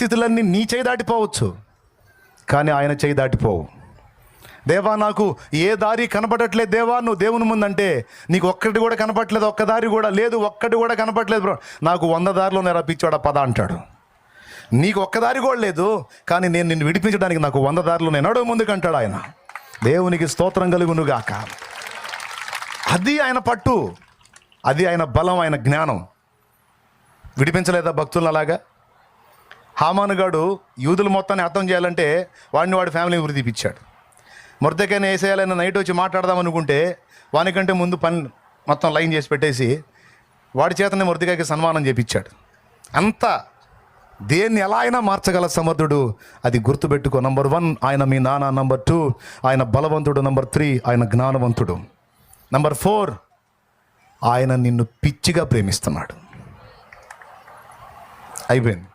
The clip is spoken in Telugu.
పరిస్థితులన్నీ నీ చేయి దాటిపోవచ్చు, కానీ ఆయన చేయి దాటిపోవు. దేవా నాకు ఏ దారి కనపడట్లేదు దేవా, నువ్వు దేవుని ముందంటే నీకు ఒక్కటి కూడా కనపట్లేదు, ఒక్క దారి కూడా లేదు, ఒక్కటి కూడా కనపట్లేదు బ్రో, నాకు 100 దారిలో రప్పించాడు పద అంటాడు. నీకు ఒక్క దారి కూడా లేదు, కానీ నేను నిన్ను విడిపించడానికి నాకు 100 దారిలో నేను నడువు ముందుకంటాడు ఆయన. దేవునికి స్తోత్రం కలుగునుగాక. అది ఆయన పట్టు, అది ఆయన బలం, ఆయన జ్ఞానం. విడిపించలేదా భక్తులను అలాగా? హామానుగాడు యూదులు మొత్తాన్ని అర్థం చేయాలంటే వాడి ఫ్యామిలీని వృద్ధిపించాడు. మొర్దెకైనా వేసేయాలని నైట్ వచ్చి మాట్లాడదాం అనుకుంటే వానికంటే ముందు పని మొత్తం లైన్ చేసి పెట్టేసి వాడి చేతనే మొర్దెకైకి సన్మానం చేపించాడు. అంతా దేన్ని ఎలా అయినా మార్చగల సమర్థుడు, అది గుర్తుపెట్టుకో. నంబర్ 1 ఆయన మీ నాన్న, నంబర్ 2 ఆయన బలవంతుడు, నంబర్ 3 ఆయన జ్ఞానవంతుడు, నంబర్ 4 ఆయన నిన్ను పిచ్చిగా ప్రేమిస్తున్నాడు. అయిపోయింది.